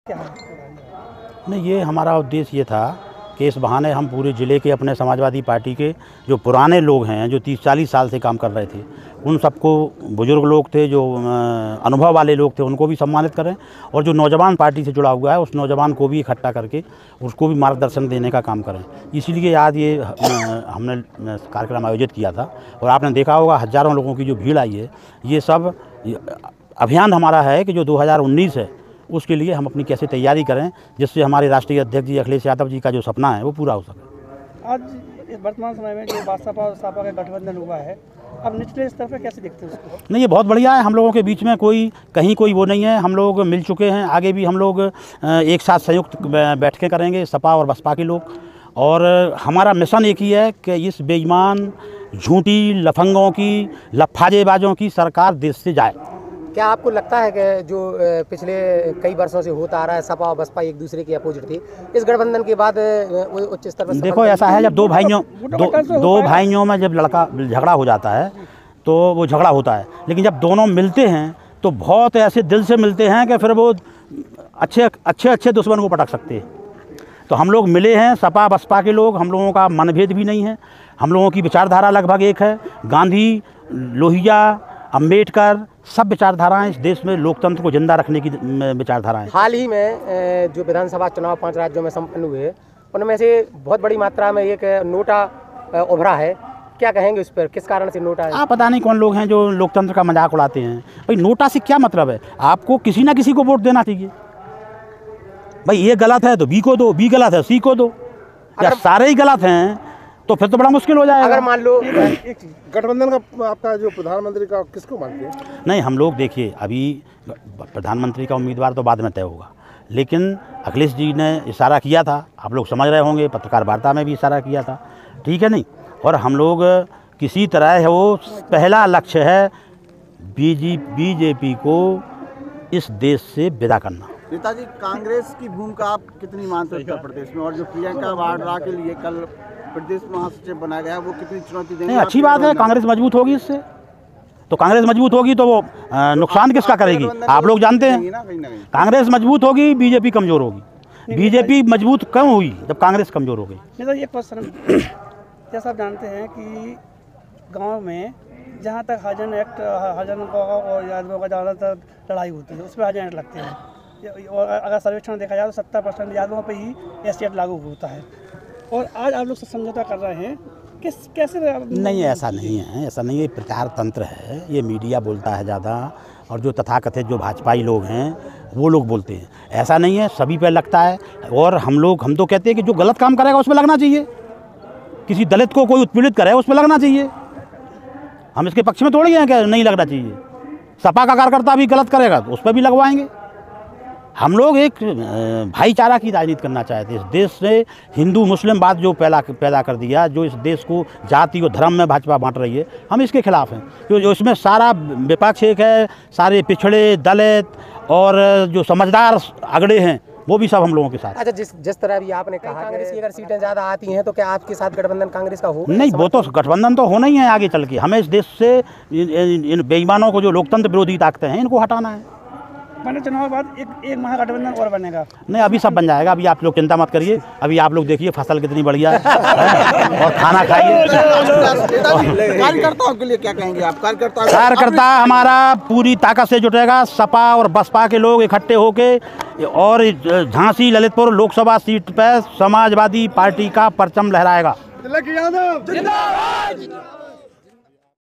क्या है? नहीं, ये हमारा उद्देश्य ये था कि इस बहाने हम पूरे ज़िले के अपने समाजवादी पार्टी के जो पुराने लोग हैं, जो 30-40 साल से काम कर रहे थे, उन सबको, बुजुर्ग लोग थे, जो अनुभव वाले लोग थे, उनको भी सम्मानित करें, और जो नौजवान पार्टी से जुड़ा हुआ है उस नौजवान को भी इकट्ठा करके उसको भी मार्गदर्शन देने का काम करें। इसीलिए आज ये हमने कार्यक्रम आयोजित किया था। और आपने देखा होगा हज़ारों लोगों की जो भीड़ आई है, ये सब अभियान हमारा है कि जो 2019 है उसके लिए हम अपनी कैसे तैयारी करें, जिससे हमारे राष्ट्रीय अध्यक्ष जी अखिलेश यादव जी का जो सपना है वो पूरा हो सके। आज इस वर्तमान समय में जो सपा और सपा का गठबंधन हुआ है, अब निचले स्तर पर कैसे देखते हैं उसको? नहीं, ये बहुत बढ़िया है। हम लोगों के बीच में कहीं कोई वो नहीं है। हम लोग मिल चुके हैं, आगे भी हम लोग एक साथ संयुक्त बैठकें करेंगे, सपा और बसपा के लोग। और हमारा मिशन एक ही है कि इस बेईमान, झूठी, लफंगों की, लफाजेबाजों की सरकार देश से जाए। क्या आपको लगता है कि जो पिछले कई वर्षों से होता आ रहा है, सपा और बसपा एक दूसरे के अपोजिट थी, इस गठबंधन के बाद उच्च स्तर पर? देखो, ऐसा है, जब दो भाइयों में जब झगड़ा हो जाता है तो वो झगड़ा होता है, लेकिन जब दोनों मिलते हैं तो बहुत ऐसे दिल से मिलते हैं कि फिर वो अच्छे दुश्मन को पटक सकते हैं। तो हम लोग मिले हैं, सपा बसपा के लोग, हम लोगों का मनभेद भी नहीं है, हम लोगों की विचारधारा लगभग एक है। गांधी, लोहिया, अम्बेडकर, सब विचारधाराएं इस देश में लोकतंत्र को जिंदा रखने की विचारधाराएं। हाल ही में जो विधानसभा चुनाव 5 राज्यों में संपन्न हुए, उनमें से बहुत बड़ी मात्रा में एक नोटा उभरा है। क्या कहेंगे उस पर, किस कारण से नोटा है? पता नहीं कौन लोग हैं जो लोकतंत्र का मजाक उड़ाते हैं। भाई, नोटा से क्या मतलब है? आपको किसी ना किसी को वोट देना चाहिए। भाई, ये गलत है तो बी को दो, बी गलत है सी को दो, या सारे ही गलत हैं तो फिर तो बड़ा मुश्किल हो जाएगा। अगर मान लो गठबंधन का आपका जो प्रधानमंत्री का किसको मानते हैं? नहीं, हम लोग देखिए, अभी प्रधानमंत्री का उम्मीदवार तो बाद में तय होगा, लेकिन अखिलेश जी ने इशारा किया था, आप लोग समझ रहे होंगे, पत्रकार वार्ता में भी इशारा किया था, ठीक है नहीं? और हम लोग किसी तरह वो पहला लक्ष्य है बीजेपी को इस देश से विदा करना। नेताजी, कांग्रेस की भूमिका आप कितनी मानते हैं उत्तर प्रदेश में, और जो प्रियंका वाड्रा के लिए कल प्रदेश महासचिव बनाया गया, वो कितनी चुनौती देंगे? नहीं, अच्छी बात है, कांग्रेस मजबूत होगी इससे। तो कांग्रेस मजबूत होगी तो वो नुकसान किसका करेगी? आप लोग जानते हैं, कांग्रेस मजबूत होगी, बीजेपी कमज़ोर होगी। बीजेपी मजबूत कम हुई जब कांग्रेस कमज़ोर हो गई। नहीं, तो ये क्वेश्चन, जैसा आप जानते हैं कि गाँव में जहाँ तक हरिजन एक्ट, हरिजन और यादवों का ज़्यादातर लड़ाई होती है, उस पर हरिजन एक्ट लगते हैं। और अगर सर्वेक्षण देखा जाए तो 70% यादवों पर ही एसटी एक्ट लागू होता है। और आज आप लोग से समझौता कर रहे हैं, कैसे? नहीं, ऐसा नहीं है, ऐसा नहीं है। प्रचार तंत्र है, ये मीडिया बोलता है ज़्यादा, और जो तथाकथित जो भाजपाई लोग हैं वो लोग बोलते हैं। ऐसा नहीं है, सभी पे लगता है। और हम तो कहते हैं कि जो गलत काम करेगा उस पर लगना चाहिए। किसी दलित को कोई उत्पीड़ित करे उस पर लगना चाहिए। हम इसके पक्ष में थोड़ी हैं कि नहीं लगना चाहिए। सपा का कार्यकर्ता भी गलत करेगा तो उस पर भी लगवाएंगे। हम लोग एक भाईचारा की राजनीति करना चाहते हैं। इस देश से हिंदू मुस्लिम बात जो पैदा कर दिया, जो इस देश को जाति और धर्म में भाजपा बांट रही है, हम इसके खिलाफ हैं। क्योंकि इसमें सारा विपक्ष एक है, सारे पिछड़े, दलित और जो समझदार अगड़े हैं वो भी सब हम लोगों के साथ। अच्छा, जिस तरह भी आपने कहा, कांग्रेस की अगर सीटें ज़्यादा आती हैं तो क्या आपके साथ गठबंधन कांग्रेस का हो? नहीं, वो तो गठबंधन तो होना ही है आगे चल के। हमें इस देश से इन बेईमानों को, जो लोकतंत्र विरोधी ताकतें हैं, इनको हटाना है। मैंने चुनाव के बाद एक महागठबंधन और बनेगा? नहीं, अभी सब बन जाएगा। अभी आप लोग चिंता मत करिए। अभी आप लोग देखिए फसल कितनी बढ़िया है और खाना खाइए। कार्यकर्ताओं के लिए क्या कहेंगे आप? कार्यकर्ता हमारा पूरी ताकत से जुटेगा। सपा और बसपा के लोग इकट्ठे होके और झांसी ललितपुर लोकसभा सीट पर समाजवादी पार्टी का परचम लहराएगा।